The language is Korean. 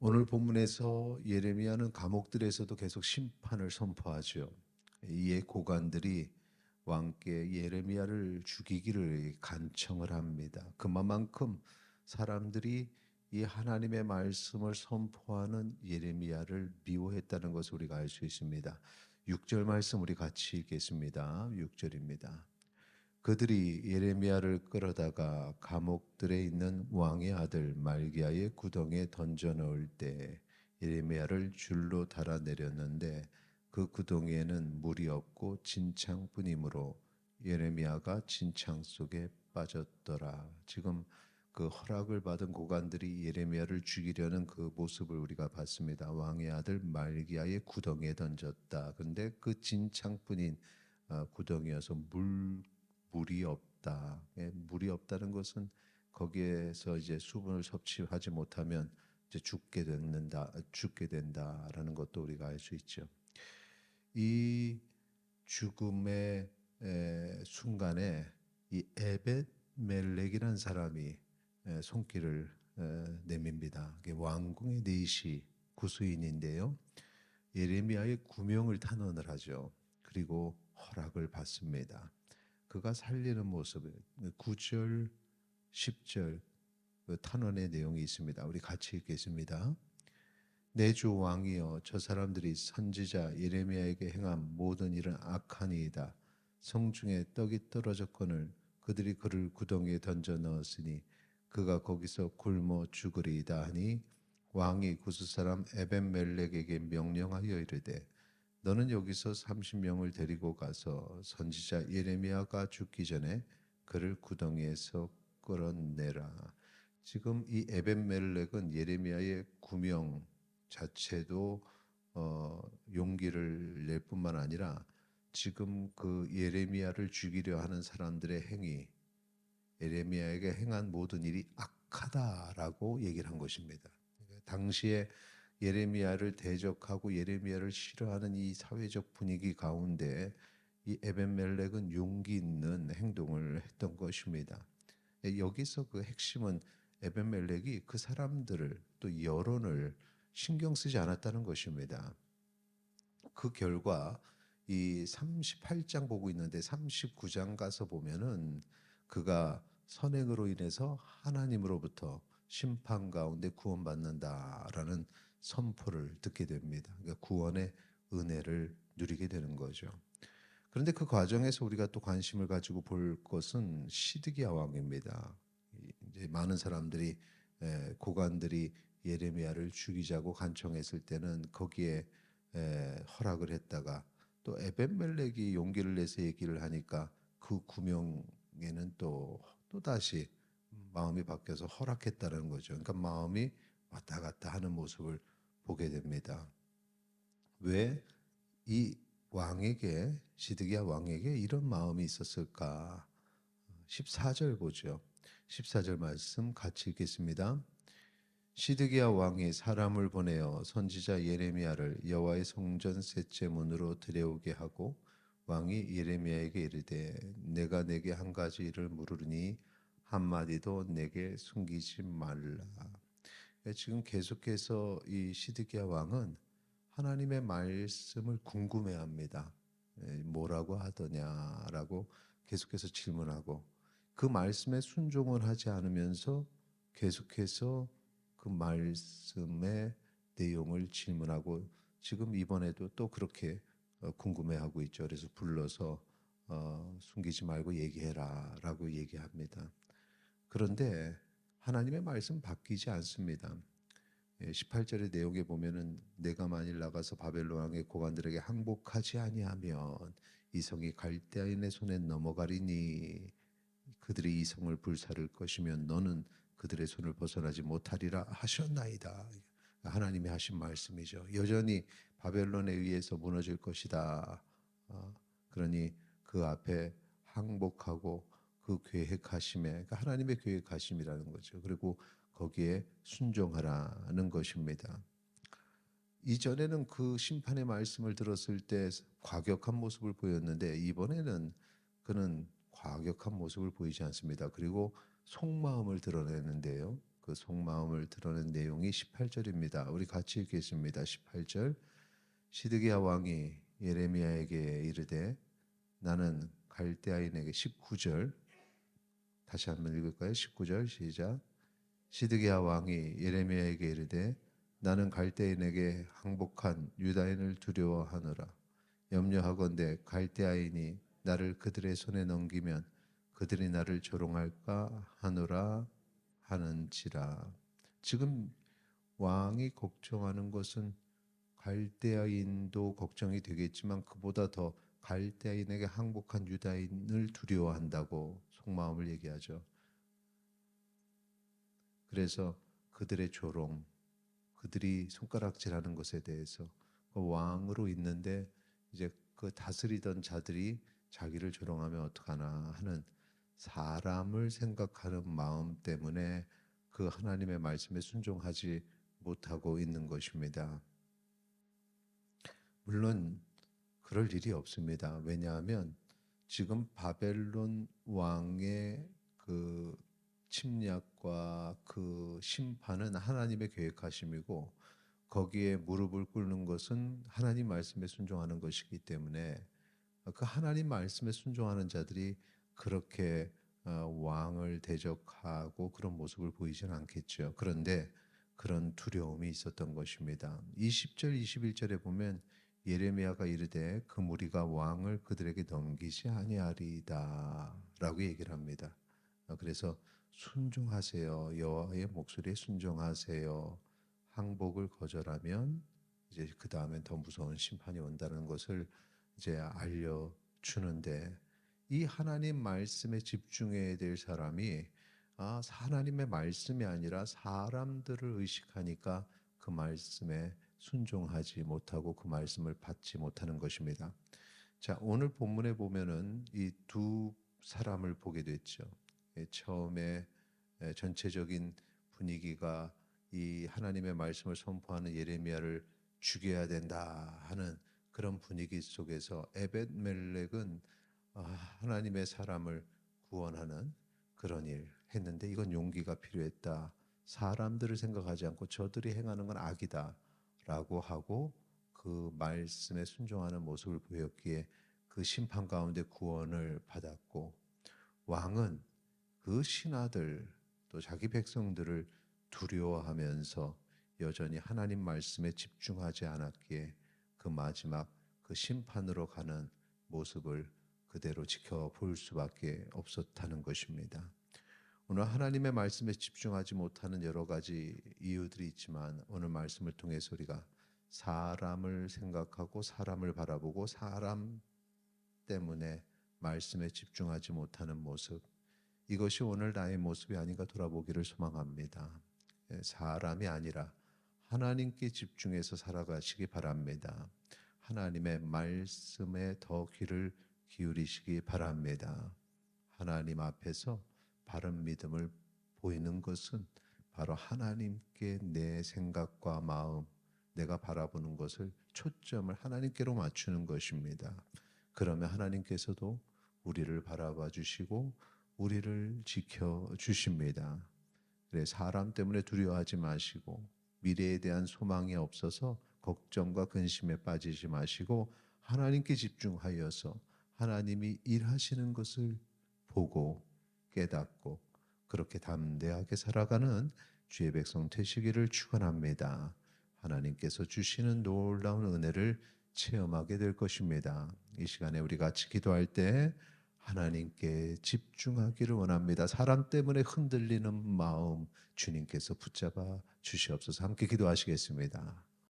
오늘 본문에서 예레미야는 감옥들에서도 계속 심판을 선포하죠. 이에 고관들이 왕께 예레미야를 죽이기를 간청을 합니다. 그만큼 사람들이 이 하나님의 말씀을 선포하는 예레미야를 미워했다는 것을 우리가 알 수 있습니다. 6절 말씀 우리 같이 읽겠습니다. 6절입니다. 그들이 예레미야를 끌어다가 감옥들에 있는 왕의 아들 말기야의 구덩이에 던져 넣을 때 예레미야를 줄로 달아내렸는데 그 구덩이에는 물이 없고 진창뿐이므로 예레미야가 진창 속에 빠졌더라. 지금 그 허락을 받은 고관들이 예레미야를 죽이려는 그 모습을 우리가 봤습니다. 왕의 아들 말기야의 구덩이에 던졌다. 근데 그 진창뿐인 구덩이여서 물이 없다. 예, 물이 없다는 것은 거기에서 이제 수분을 섭취하지 못하면 이제 죽게 된다라는 것도 우리가 알 수 있죠. 이 죽음의 순간에 이 에벳 멜렉이라는 사람이 손길을 내밉니다. 왕궁의 내시 구수인인데요. 예레미야의 구명을 탄원을 하죠. 그리고 허락을 받습니다. 그가 살리는 모습, 9절, 10절 그 탄원의 내용이 있습니다. 우리 같이 읽겠습니다. 내 주 왕이여, 저 사람들이 선지자 예레미야에게 행한 모든 일은 악하니이다. 성중에 떡이 떨어졌거늘 그들이 그를 구덩이에 던져 넣었으니 그가 거기서 굶어 죽으리이다 하니 왕이 구스 사람 에벤멜렉에게 명령하여 이르되 너는 여기서 30명을 데리고 가서 선지자 예레미야가 죽기 전에 그를 구덩이에서 끌어내라. 지금 이 에벤멜렉은 예레미야의 구명 자체도 용기를 낼 뿐만 아니라 지금 그 예레미야를 죽이려 하는 사람들의 행위, 예레미야에게 행한 모든 일이 악하다라고 얘기를 한 것입니다. 당시에 예레미야를 대적하고 예레미야를 싫어하는 이 사회적 분위기 가운데 이 에벤멜렉은 용기 있는 행동을 했던 것입니다. 여기서 그 핵심은 에벤멜렉이 그 사람들을 또 여론을 신경 쓰지 않았다는 것입니다. 그 결과 이 38장 보고 있는데 39장 가서 보면은 그가 선행으로 인해서 하나님으로부터 심판 가운데 구원받는다라는 선포를 듣게 됩니다. 그러니까 구원의 은혜를 누리게 되는 거죠. 그런데 그 과정에서 우리가 또 관심을 가지고 볼 것은 시드기야 왕입니다. 이제 많은 사람들이 고관들이 예레미야를 죽이자고 간청했을 때는 거기에 허락을 했다가 또 에벤멜렉이 용기를 내서 얘기를 하니까 그 구명에는 또 다시 마음이 바뀌어서 허락했다는 거죠. 그러니까 마음이 왔다 갔다 하는 모습을 보게 됩니다. 왜 이 왕에게 시드기야 왕에게 이런 마음이 있었을까? 14절 보죠. 14절 말씀 같이 읽겠습니다. 시드기야 왕이 사람을 보내어 선지자 예레미야를 여호와의 성전 셋째 문으로 들여오게 하고 왕이 예레미야에게 이르되 내가 내게 한 가지 일을 물으니 한마디도 내게 숨기지 말라. 지금 계속해서 이 시드기야 왕은 하나님의 말씀을 궁금해합니다. 뭐라고 하더냐라고 계속해서 질문하고 그 말씀에 순종을 하지 않으면서 계속해서 그 말씀의 내용을 질문하고 지금 이번에도 또 그렇게 궁금해하고 있죠. 그래서 불러서 숨기지 말고 얘기해라라고 얘기합니다. 그런데 하나님의 말씀 바뀌지 않습니다. 18절의 내용에 보면은 내가 만일 나가서 바벨론 왕의 고관들에게 항복하지 아니하면 이 성이 갈대아인의 손에 넘어가리니 그들이 이 성을 불사를 것이면 너는 그들의 손을 벗어나지 못하리라 하셨나이다. 하나님이 하신 말씀이죠. 여전히 바벨론에 의해서 무너질 것이다. 그러니 그 앞에 항복하고 그 계획하심에 그러니까 하나님의 계획하심이라는 거죠. 그리고 거기에 순종하라는 것입니다. 이전에는 그 심판의 말씀을 들었을 때 과격한 모습을 보였는데 이번에는 그는 과격한 모습을 보이지 않습니다. 그리고 속마음을 드러내는데요. 그 속마음을 드러낸 내용이 18절입니다. 우리 같이 읽겠습니다. 18절. 시드기야 왕이 예레미야에게 이르되 나는 갈대아인에게 19절 다시 한번 읽을까요? 19절 시작. 시드기야 왕이 예레미야에게 이르되 나는 갈대인에게 항복한 유다인을 두려워하노라. 염려하건대 갈대아인이 나를 그들의 손에 넘기면 그들이 나를 조롱할까 하노라 하는지라. 지금 왕이 걱정하는 것은 갈대아인도 걱정이 되겠지만 그보다 더 갈대아인에게 항복한 유다인을 두려워한다고 속마음을 얘기하죠. 그래서 그들의 조롱, 그들이 손가락질하는 것에 대해서 그 왕으로 있는데 이제 그 다스리던 자들이 자기를 조롱하면 어떡하나 하는 사람을 생각하는 마음 때문에 그 하나님의 말씀에 순종하지 못하고 있는 것입니다. 물론 그럴 일이 없습니다. 왜냐하면 지금 바벨론 왕의 그 침략과 그 심판은 하나님의 계획하심이고 거기에 무릎을 꿇는 것은 하나님 말씀에 순종하는 것이기 때문에 그 하나님 말씀에 순종하는 자들이 그렇게 왕을 대적하고 그런 모습을 보이지는 않겠죠. 그런데 그런 두려움이 있었던 것입니다. 20절, 21절에 보면 예레미야가 이르되 그 무리가 왕을 그들에게 넘기지 아니하리다라고 얘기를 합니다. 그래서 순종하세요. 여호와의 목소리에 순종하세요. 항복을 거절하면 이제 그 다음엔 더 무서운 심판이 온다는 것을 이제 알려주는데 이 하나님 말씀에 집중해야 될 사람이 하나님의 말씀이 아니라 사람들을 의식하니까 그 말씀에 순종하지 못하고 그 말씀을 받지 못하는 것입니다. 자, 오늘 본문에 보면은 이 두 사람을 보게 됐죠. 처음에 전체적인 분위기가 이 하나님의 말씀을 선포하는 예레미야를 죽여야 된다 하는 그런 분위기 속에서 에벳멜렉은 하나님의 사람을 구원하는 그런 일 했는데 이건 용기가 필요했다. 사람들을 생각하지 않고 저들이 행하는 건 악이다 라고 하고 그 말씀에 순종하는 모습을 보였기에 그 심판 가운데 구원을 받았고 왕은 그 신하들 또 자기 백성들을 두려워하면서 여전히 하나님 말씀에 집중하지 않았기에 그 마지막 그 심판으로 가는 모습을 그대로 지켜볼 수밖에 없었다는 것입니다. 오늘 하나님의 말씀에 집중하지 못하는 여러 가지 이유들이 있지만 오늘 말씀을 통해서 우리가 사람을 생각하고 사람을 바라보고 사람 때문에 말씀에 집중하지 못하는 모습, 이것이 오늘 나의 모습이 아닌가 돌아보기를 소망합니다. 사람이 아니라 하나님께 집중해서 살아가시기 바랍니다. 하나님의 말씀에 더 귀를 기울이시기 바랍니다. 하나님 앞에서 바른 믿음을 보이는 것은 바로 하나님께 내 생각과 마음, 내가 바라보는 것을 초점을 하나님께로 맞추는 것입니다. 그러면 하나님께서도 우리를 바라봐 주시고 우리를 지켜 주십니다. 그래 사람 때문에 두려워하지 마시고 미래에 대한 소망이 없어서 걱정과 근심에 빠지지 마시고 하나님께 집중하여서 하나님이 일하시는 것을 보고 깨닫고 그렇게 담대하게 살아가는 주의 백성 되시기를 축원합니다. 하나님께서 주시는 놀라운 은혜를 체험하게 될 것입니다. 이 시간에 우리 같이 기도할 때 하나님께 집중하기를 원합니다. 사람 때문에 흔들리는 마음 주님께서 붙잡아 주시옵소서. 함께 기도하시겠습니다.